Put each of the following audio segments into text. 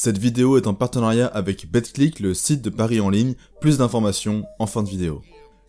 Cette vidéo est en partenariat avec Betclic, le site de paris en ligne. Plus d'informations en fin de vidéo.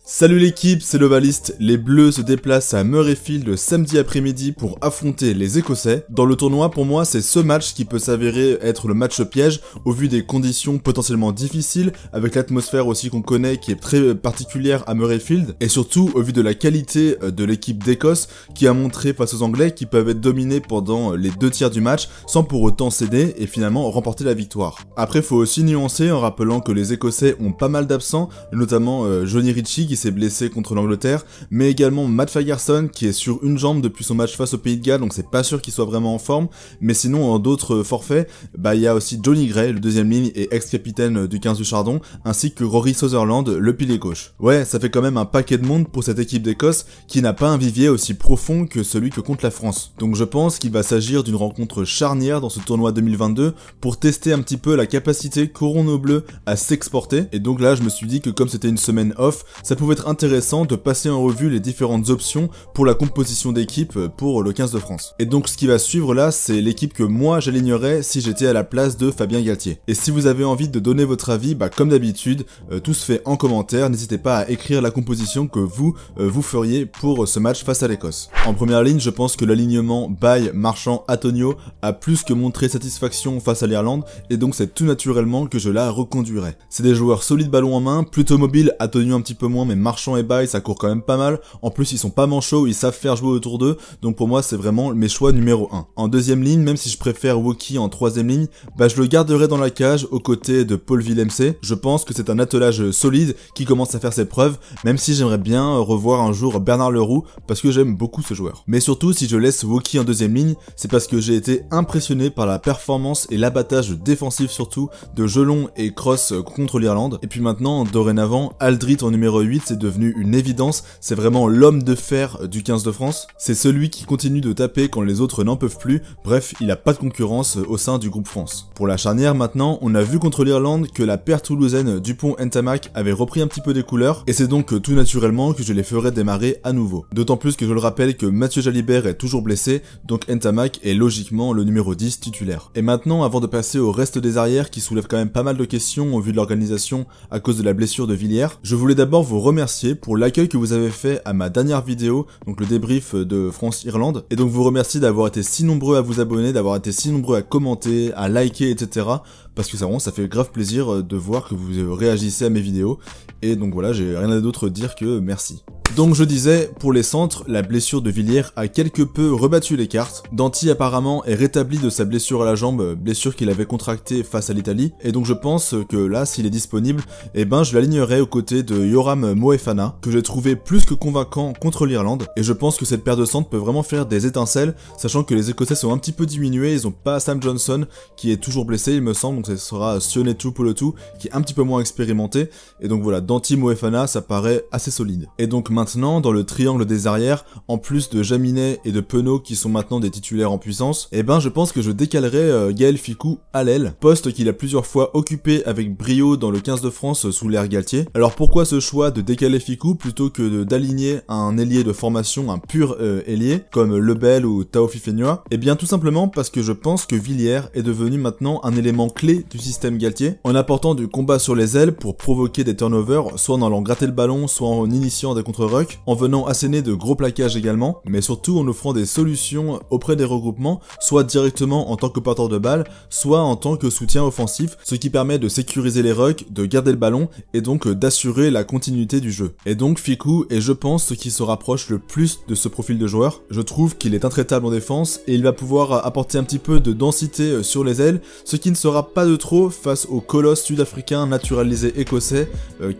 Salut l'équipe, c'est l'Ovaliste. Les Bleus se déplacent à Murrayfield samedi après-midi pour affronter les Écossais. Dans le tournoi, pour moi, c'est ce match qui peut s'avérer être le match piège au vu des conditions potentiellement difficiles, avec l'atmosphère aussi qu'on connaît qui est très particulière à Murrayfield, et surtout au vu de la qualité de l'équipe d'Écosse qui a montré face aux Anglais qu'ils peuvent être dominés pendant les 2 tiers du match sans pour autant céder et finalement remporter la victoire. Après, faut aussi nuancer en rappelant que les Écossais ont pas mal d'absents, notamment Johnny Ritchie qui s'est blessé contre l'Angleterre, mais également Matt Fagerson qui est sur une jambe depuis son match face au Pays de Galles, donc c'est pas sûr qu'il soit vraiment en forme, mais sinon en d'autres forfaits, il y a aussi Johnny Gray, le deuxième ligne et ex-capitaine du 15 du Chardon, ainsi que Rory Sutherland, le pilier gauche. Ouais, ça fait quand même un paquet de monde pour cette équipe d'Écosse qui n'a pas un vivier aussi profond que celui que compte la France. Donc je pense qu'il va s'agir d'une rencontre charnière dans ce tournoi 2022 pour tester un petit peu la capacité qu'auront nos Bleus à s'exporter, et donc là je me suis dit que comme c'était une semaine off, ça pouvait être intéressant de passer en revue les différentes options pour la composition d'équipe pour le 15 de France. Et donc ce qui va suivre là, c'est l'équipe que moi j'alignerais si j'étais à la place de Fabien Galtier. Et si vous avez envie de donner votre avis, comme d'habitude, tout se fait en commentaire, n'hésitez pas à écrire la composition que vous feriez pour ce match face à l'Écosse. En première ligne, je pense que l'alignement Baye, Marchand, Antonio a plus que montré satisfaction face à l'Irlande, et donc c'est tout naturellement que je la reconduirai. C'est des joueurs solides ballon en main, plutôt mobiles, Antonio un petit peu moins, mais Marchand et Baye ça court quand même pas mal. En plus ils sont pas manchots, ils savent faire jouer autour d'eux, donc pour moi c'est vraiment mes choix numéro 1. En deuxième ligne, même si je préfère Woki en troisième ligne, je le garderai dans la cage aux côtés de Paul Villemc. Je pense que c'est un attelage solide qui commence à faire ses preuves, même si j'aimerais bien revoir un jour Bernard Leroux parce que j'aime beaucoup ce joueur. Mais surtout si je laisse Woki en deuxième ligne, c'est parce que j'ai été impressionné par la performance et l'abattage défensif surtout de Jelon et Cross contre l'Irlande. Et puis maintenant, dorénavant, Aldrit en numéro 8 c'est devenu une évidence, c'est vraiment l'homme de fer du 15 de France, c'est celui qui continue de taper quand les autres n'en peuvent plus, bref, il a pas de concurrence au sein du groupe France. Pour la charnière maintenant, on a vu contre l'Irlande que la paire toulousaine Dupont-Ntamak avait repris un petit peu des couleurs, et c'est donc tout naturellement que je les ferai démarrer à nouveau. D'autant plus que je le rappelle que Mathieu Jalibert est toujours blessé, donc Ntamak est logiquement le numéro 10 titulaire. Et maintenant, avant de passer au reste des arrières qui soulèvent quand même pas mal de questions au vu de l'organisation à cause de la blessure de Villiers, je voulais d'abord vous remercier pour l'accueil que vous avez fait à ma dernière vidéo, donc le débrief de France-Irlande, et donc vous remercie d'avoir été si nombreux à vous abonner, d'avoir été si nombreux à commenter, à liker, etc. parce que ça fait grave plaisir de voir que vous réagissez à mes vidéos, et donc voilà, j'ai rien d'autre à dire que merci. Donc je disais, pour les centres, la blessure de Villiers a quelque peu rebattu les cartes. Danty apparemment est rétabli de sa blessure à la jambe, blessure qu'il avait contractée face à l'Italie, et donc je pense que là, s'il est disponible, je l'alignerai aux côtés de Yoram Moefana, que j'ai trouvé plus que convaincant contre l'Irlande, et je pense que cette paire de centres peut vraiment faire des étincelles, sachant que les Écossais sont un petit peu diminués, ils ont pas Sam Johnson, qui est toujours blessé il me semble, donc ce sera Sionetu Polotu, qui est un petit peu moins expérimenté, et donc voilà, Danty Moefana, ça paraît assez solide. Et donc maintenant, dans le triangle des arrières, en plus de Jaminet et de Penaud qui sont maintenant des titulaires en puissance, je pense que je décalerai Gaël Fickou à l'aile, poste qu'il a plusieurs fois occupé avec brio dans le 15 de France sous l'ère Galtier. Alors pourquoi ce choix de décaler Fickou plutôt que d'aligner un ailier de formation, un pur ailier, comme Lebel ou Tao Fifenyua? Tout simplement parce que je pense que Villiers est devenu maintenant un élément clé du système Galtier, en apportant du combat sur les ailes pour provoquer des turnovers, soit en allant gratter le ballon, soit en initiant des contre-rucks, en venant asséner de gros plaquages également, mais surtout en offrant des solutions auprès des regroupements, soit directement en tant que porteur de balle, soit en tant que soutien offensif, ce qui permet de sécuriser les rucks, de garder le ballon, et donc d'assurer la continuité du jeu. Et donc Fickou est je pense ce qui se rapproche le plus de ce profil de joueur. Je trouve qu'il est intraitable en défense, et il va pouvoir apporter un petit peu de densité sur les ailes, ce qui ne sera pas de trop face au colosse sud-africain naturalisé écossais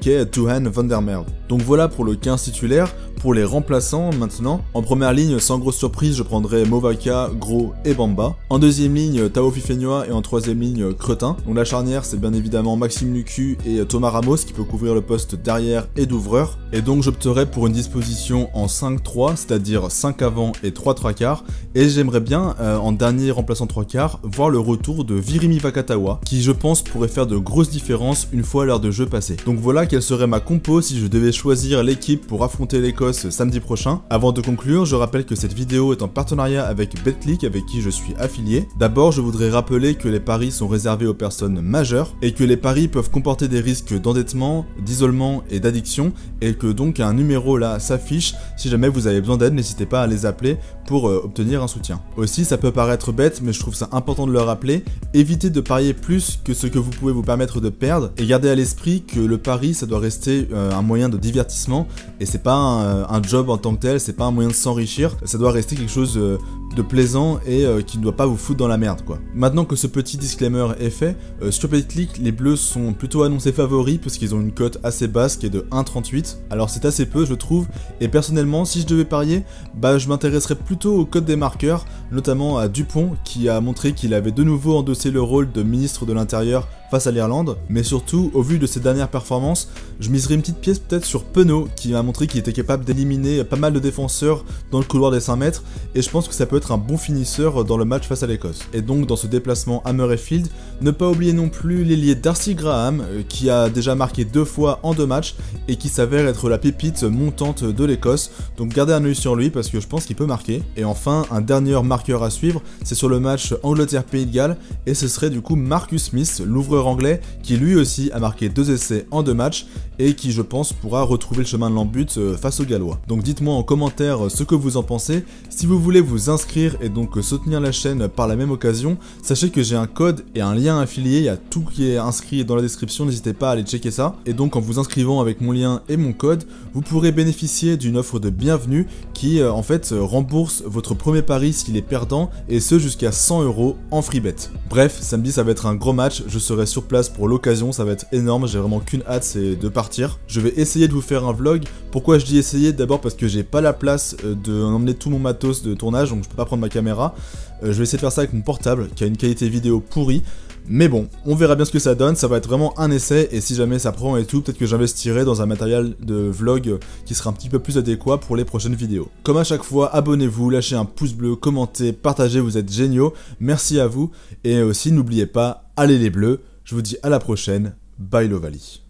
qu'est Tuhan van der Merwe. Donc voilà pour le 15 titulaire. Pour les remplaçants maintenant, en première ligne sans grosse surprise je prendrai Movaka, Gros et Bamba. En deuxième ligne Tao Fifenyua et en troisième ligne Cretin. Donc la charnière c'est bien évidemment Maxime Lucu et Thomas Ramos qui peut couvrir le poste d'arrière et d'ouvreur. Et donc j'opterai pour une disposition en 5-3, c'est-à-dire 5 avant et 3 3/4. Et j'aimerais bien en dernier remplaçant 3/4 voir le retour de Virimi Vakatawa qui je pense pourrait faire de grosses différences une fois l'heure de jeu passée. Donc voilà quelle serait ma compo si je devais choisir l'équipe pour affronter l'Écosse l'Écosse samedi prochain. Avant de conclure, je rappelle que cette vidéo est en partenariat avec Betclic, avec qui je suis affilié. D'abord, je voudrais rappeler que les paris sont réservés aux personnes majeures et que les paris peuvent comporter des risques d'endettement, d'isolement et d'addiction, et que donc un numéro là s'affiche. Si jamais vous avez besoin d'aide, n'hésitez pas à les appeler pour obtenir un soutien. Aussi, ça peut paraître bête, mais je trouve ça important de le rappeler, évitez de parier plus que ce que vous pouvez vous permettre de perdre, et gardez à l'esprit que le pari, ça doit rester un moyen de divertissement, et c'est pas un job en tant que tel, c'est pas un moyen de s'enrichir, ça doit rester quelque chose de plaisant et qui ne doit pas vous foutre dans la merde, quoi. Maintenant que ce petit disclaimer est fait, sur Betclic, les Bleus sont plutôt annoncés favoris parce qu'ils ont une cote assez basse qui est de 1,38. Alors c'est assez peu, je trouve, et personnellement, si je devais parier, je m'intéresserais plutôt aux cotes des marqueurs, notamment à Dupont qui a montré qu'il avait de nouveau endossé le rôle de ministre de l'Intérieur face à l'Irlande, mais surtout, au vu de ses dernières performances, je miserais une petite pièce peut-être sur Penaud, qui a montré qu'il était capable d'éliminer pas mal de défenseurs dans le couloir des 5 mètres, et je pense que ça peut être un bon finisseur dans le match face à l'Écosse. Et donc, dans ce déplacement à Murrayfield, ne pas oublier non plus l'ailier Darcy Graham, qui a déjà marqué 2 fois en 2 matchs, et qui s'avère être la pépite montante de l'Écosse, donc gardez un œil sur lui, parce que je pense qu'il peut marquer. Et enfin, un dernier marqueur à suivre, c'est sur le match Angleterre-Pays de Galles, et ce serait du coup Marcus Smith, l'ouvreur anglais, qui lui aussi a marqué 2 essais en 2 matchs et qui je pense pourra retrouver le chemin de l'en-but face aux Gallois. Donc dites-moi en commentaire ce que vous en pensez. Si vous voulez vous inscrire et donc soutenir la chaîne par la même occasion, sachez que j'ai un code et un lien affilié, il y a tout qui est inscrit dans la description, n'hésitez pas à aller checker ça. Et donc en vous inscrivant avec mon lien et mon code, vous pourrez bénéficier d'une offre de bienvenue qui en fait rembourse votre premier pari s'il est perdant, et ce jusqu'à 100 € en free bet. Bref, samedi ça va être un gros match, je serai sur place pour l'occasion, ça va être énorme, j'ai vraiment qu'une hâte, c'est de partir. Je vais essayer de vous faire un vlog. Pourquoi je dis essayer? D'abord parce que j'ai pas la place d'emmener tout mon matos de tournage, donc je peux pas prendre ma caméra. Je vais essayer de faire ça avec mon portable qui a une qualité vidéo pourrie. Mais bon, on verra bien ce que ça donne, ça va être vraiment un essai, et si jamais ça prend et tout, peut-être que j'investirai dans un matériel de vlog qui sera un petit peu plus adéquat pour les prochaines vidéos. Comme à chaque fois, abonnez-vous, lâchez un pouce bleu, commentez, partagez, vous êtes géniaux, merci à vous, et aussi n'oubliez pas, allez les Bleus, je vous dis à la prochaine, bye l'Ovalie.